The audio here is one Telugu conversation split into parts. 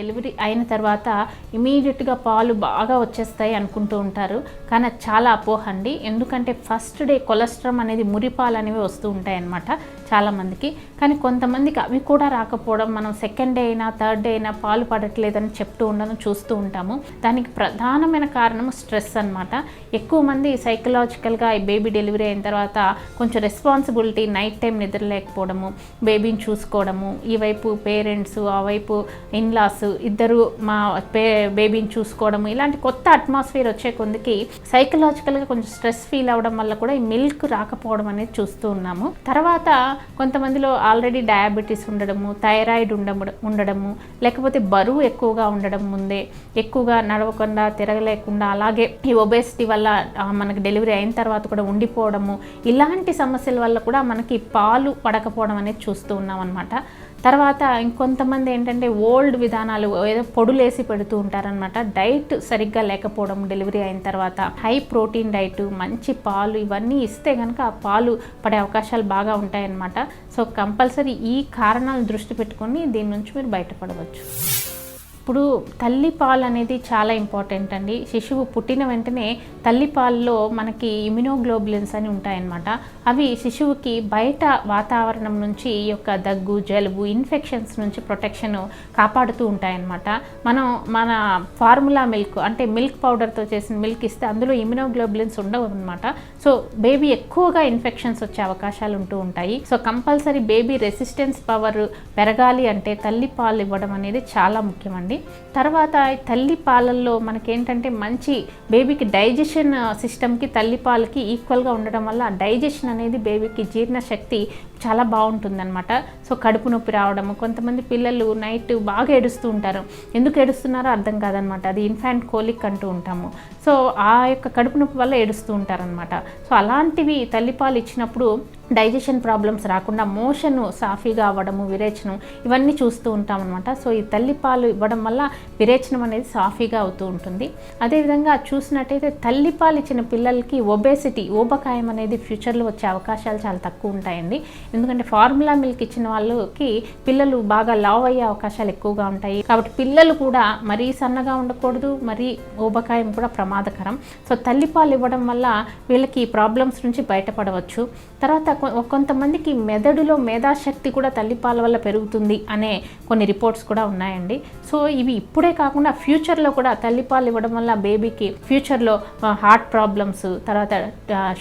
డెలివరీ అయిన తర్వాత ఇమీడియట్గా పాలు బాగా వచ్చేస్తాయి అనుకుంటూ ఉంటారు, కానీ అది చాలా అపోహ అండి. ఎందుకంటే ఫస్ట్ డే కొలెస్ట్రాల్ అనేది మురిపాలు అనేవి వస్తూ ఉంటాయి అన్నమాట చాలామందికి. కానీ కొంతమందికి అవి కూడా రాకపోవడం, మనం సెకండ్ డే అయినా థర్డ్ డే అయినా పాలు పడట్లేదని చెప్తూ ఉండడం చూస్తూ ఉంటాము. దానికి ప్రధానమైన కారణం స్ట్రెస్ అన్నమాట. ఎక్కువ మంది సైకలాజికల్గా ఈ బేబీ డెలివరీ అయిన తర్వాత కొంచెం రెస్పాన్సిబిలిటీ, నైట్ టైం నిద్రలేకపోవడము, బేబీని చూసుకోవడము, ఈ వైపు పేరెంట్స్, ఆ వైపు ఇన్లాస్ ఇద్దరు మా బేబీని చూసుకోవడము, ఇలాంటి కొత్త అట్మాస్ఫియర్ వచ్చే కొందికి సైకలాజికల్గా కొంచెం స్ట్రెస్ ఫీల్ అవ్వడం వల్ల కూడా ఈ మిల్క్ రాకపోవడం అనేది చూస్తూ ఉన్నాము. తర్వాత కొంతమందిలో ఆల్రెడీ డయాబెటీస్ ఉండడము, థైరాయిడ్ ఉండడము, లేకపోతే బరువు ఎక్కువగా ఉండడం, ముందే ఎక్కువగా నడవకుండా తిరగలేకుండా అలాగే ఈ ఒబేసిటీ వల్ల మనకి డెలివరీ అయిన తర్వాత కూడా ఉండిపోవడము, ఇలాంటి సమస్యల వల్ల కూడా మనకి పాలు పడకపోవడం అనేది చూస్తూ ఉన్నాం అనమాట. తర్వాత ఇంకొంతమంది ఏంటంటే ఓల్డ్ విధానాలు, ఏదో పొడులేసి పెడుతూ ఉంటారనమాట. డైట్ సరిగ్గా లేకపోవడం, డెలివరీ అయిన తర్వాత హై ప్రోటీన్ డైట్, మంచి పాలు ఇవన్నీ ఇస్తే కనుక ఆ పాలు పడే అవకాశాలు బాగా ఉంటాయన్నమాట. సో కంపల్సరీ ఈ కారణాలను దృష్టి పెట్టుకొని దీని నుంచి మీరు బయటపడవచ్చు. ఇప్పుడు తల్లిపాలు అనేది చాలా ఇంపార్టెంట్ అండి. శిశువు పుట్టిన వెంటనే తల్లిపాలలో మనకి ఇమ్యునోగ్లోబులిన్స్ అని ఉంటాయన్నమాట. అవి శిశువుకి బయట వాతావరణం నుంచి ఈ యొక్క దగ్గు, జలుబు, ఇన్ఫెక్షన్స్ నుంచి ప్రొటెక్షన్ కాపాడుతూ ఉంటాయన్నమాట. మనం మన ఫార్ములా మిల్క్ అంటే మిల్క్ పౌడర్తో చేసిన మిల్క్ ఇస్తే అందులో ఇమ్యునోగ్లోబులిన్స్ ఉండవు అనమాట. సో బేబీ ఎక్కువగా ఇన్ఫెక్షన్స్ వచ్చే అవకాశాలు ఉంటూ ఉంటాయి. So compulsory baby resistance power పెరగాలి అంటే తల్లిపాలు ఇవ్వడం అనేది చాలా ముఖ్యమండి. తర్వాత తల్లి పాలల్లో మనకేంటంటే మంచి బేబీకి డైజెషన్ సిస్టమ్కి తల్లిపాలకి ఈక్వల్గా ఉండడం వల్ల డైజెషన్ అనేది బేబీకి జీర్ణశక్తి చాలా బాగుంటుందన్నమాట. సో కడుపు నొప్పి రావడము, కొంతమంది పిల్లలు నైట్ బాగా ఏడుస్తూ ఉంటారు, ఎందుకు ఏడుస్తున్నారో అర్థం కాదనమాట. అది ఇన్ఫాంట్ కోలిక్ అంటూ ఉంటాము. సో ఆ యొక్క కడుపు నొప్పి వల్ల ఏడుస్తూ ఉంటారనమాట. సో అలాంటివి తల్లిపాలు ఇచ్చినప్పుడు డైజెషన్ ప్రాబ్లమ్స్ రాకుండా మోషన్ సాఫీగా అవ్వడము, విరేచనం ఇవన్నీ చూస్తూ ఉంటాం అనమాట. సో ఈ తల్లిపాలు ఇవ్వడం వల్ల విరేచనం అనేది సాఫీగా అవుతూ ఉంటుంది. అదేవిధంగా చూసినట్టయితే తల్లిపాలు ఇచ్చిన పిల్లలకి ఒబేసిటీ, ఊబకాయం అనేది ఫ్యూచర్లో వచ్చే అవకాశాలు చాలా తక్కువ ఉంటాయండి. ఎందుకంటే ఫార్ములా మిల్క్ ఇచ్చిన వాళ్ళకి పిల్లలు బాగా లావ్ అయ్యే అవకాశాలు ఎక్కువగా ఉంటాయి. కాబట్టి పిల్లలు కూడా మరీ సన్నగా ఉండకూడదు, మరీ ఊబకాయం కూడా ప్రమాదకరం. సో తల్లిపాలు ఇవ్వడం వల్ల వీళ్ళకి ప్రాబ్లమ్స్ నుంచి బయటపడవచ్చు. తర్వాత కొంతమందికి మెదడులో మేధాశక్తి కూడా తల్లిపాల వల్ల పెరుగుతుంది అనే కొన్ని రిపోర్ట్స్ కూడా ఉన్నాయండి. సో ఇవి ఇప్పుడే కాకుండా ఫ్యూచర్లో కూడా తల్లిపాలు ఇవ్వడం వల్ల బేబీకి ఫ్యూచర్లో హార్ట్ ప్రాబ్లమ్స్, తర్వాత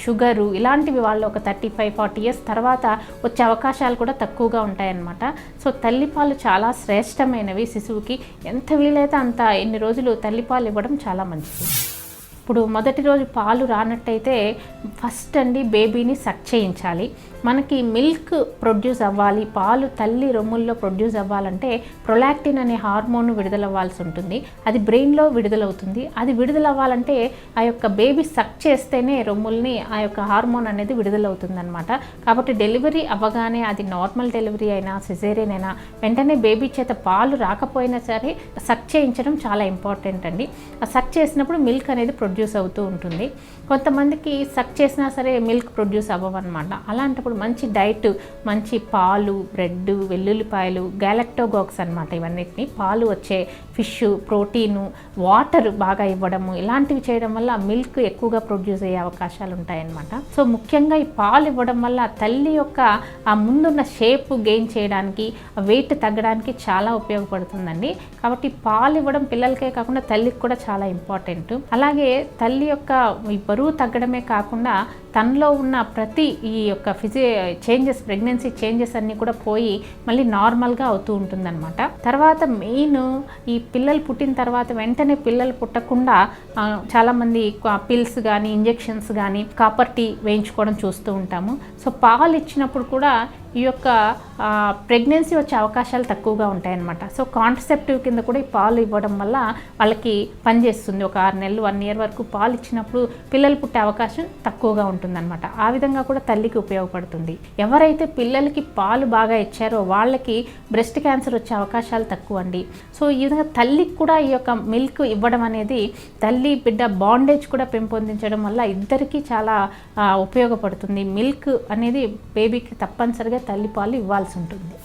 షుగరు ఇలాంటివి వాళ్ళు ఒక 35-40 ఇయర్స్ తర్వాత వచ్చే అవకాశాలు కూడా తక్కువగా ఉంటాయన్నమాట. సో తల్లిపాలు చాలా శ్రేష్టమైనవి. శిశువుకి ఎంత వీలైతే అంత ఎన్ని రోజులు తల్లిపాలు ఇవ్వడం చాలా మంచిది. ఇప్పుడు మొదటి రోజు పాలు రానట్టయితే ఫస్ట్ అండి బేబీని సక్ చేయించాలి. మనకి మిల్క్ ప్రొడ్యూస్ అవ్వాలి, పాలు తల్లి రొమ్ముల్లో ప్రొడ్యూస్ అవ్వాలంటే ప్రొలాక్టిన్ అనే హార్మోన్ విడుదలవ్వాల్సి ఉంటుంది. అది బ్రెయిన్లో విడుదలవుతుంది. అది విడుదలవ్వాలంటే ఆ యొక్క బేబీ సక్ చేస్తేనే రొమ్ముల్ని ఆ యొక్క హార్మోన్ అనేది విడుదలవుతుంది అనమాట. కాబట్టి డెలివరీ అవ్వగానే అది నార్మల్ డెలివరీ అయినా సిజేరియన్ అయినా వెంటనే బేబీ చేత పాలు రాకపోయినా సరే సక్ చేయించడం చాలా ఇంపార్టెంట్ అండి. ఆ సక్ చేసినప్పుడు మిల్క్ అనేది ప్రొడ్యూస్ అవుతూ ఉంటుంది. కొంతమందికి సక్ చేసినా సరే మిల్క్ ప్రొడ్యూస్ అవ్వవన్నమాట. అలాంటప్పుడు మంచి డైట్, మంచి పాలు, బ్రెడ్, వెల్లుల్లిపాయలు, గ్యాలక్టోగాక్స్ అనమాట, ఇవన్నిటిని పాలు వచ్చే ఫిష్, ప్రోటీను, వాటర్ బాగా ఇవ్వడము, ఇలాంటివి చేయడం వల్ల మిల్క్ ఎక్కువగా ప్రొడ్యూస్ అయ్యే అవకాశాలు ఉంటాయన్నమాట. సో ముఖ్యంగా ఈ పాలు ఇవ్వడం వల్ల తల్లి యొక్క ఆ ముందున్న షేప్ గెయిన్ చేయడానికి, వెయిట్ తగ్గడానికి చాలా ఉపయోగపడుతుందండి. కాబట్టి పాలు ఇవ్వడం పిల్లలకే కాకుండా తల్లికి కూడా చాలా ఇంపార్టెంట్. అలాగే తల్లి యొక్క ఈ బరువు తగ్గడమే కాకుండా తనలో ఉన్న ప్రతి ఈ యొక్క చేంజెస్, ప్రెగ్నెన్సీ చేంజెస్ అన్నీ కూడా పోయి మళ్ళీ నార్మల్గా అవుతూ ఉంటుందన్నమాట. తర్వాత మెయిన్ ఈ పిల్లలు పుట్టిన తర్వాత వెంటనే పిల్లలు పుట్టకుండా చాలామంది పిల్స్ కానీ ఇంజెక్షన్స్ కానీ కాపర్ టీ వేయించుకోవడం చూస్తూ ఉంటాము. సో పాలు ఇచ్చినప్పుడు కూడా ఈ యొక్క ప్రెగ్నెన్సీ వచ్చే అవకాశాలు తక్కువగా ఉంటాయన్నమాట. సో కాంట్రసెప్టివ్ కింద కూడా ఈ పాలు ఇవ్వడం వల్ల వాళ్ళకి పనిచేస్తుంది. ఒక 6 నెలలు 1 ఇయర్ వరకు పాలు ఇచ్చినప్పుడు పిల్లలు పుట్టే అవకాశం తక్కువగా ఉంటుందన్నమాట. ఆ విధంగా కూడా తల్లికి ఉపయోగపడుతుంది. ఎవరైతే పిల్లలకి పాలు బాగా ఇచ్చారో వాళ్ళకి బ్రెస్ట్ క్యాన్సర్ వచ్చే అవకాశాలు తక్కువ అండి. సో ఈ విధంగా తల్లికి కూడా ఈ యొక్క మిల్క్ ఇవ్వడం అనేది తల్లి బిడ్డ బాండేజ్ కూడా పెంపొందించడం వల్ల ఇద్దరికీ చాలా ఉపయోగపడుతుంది. మిల్క్ అనేది బేబీకి తప్పనిసరిగా తల్లిపాలు ఇవ్వాల్సి ఉంటుంది.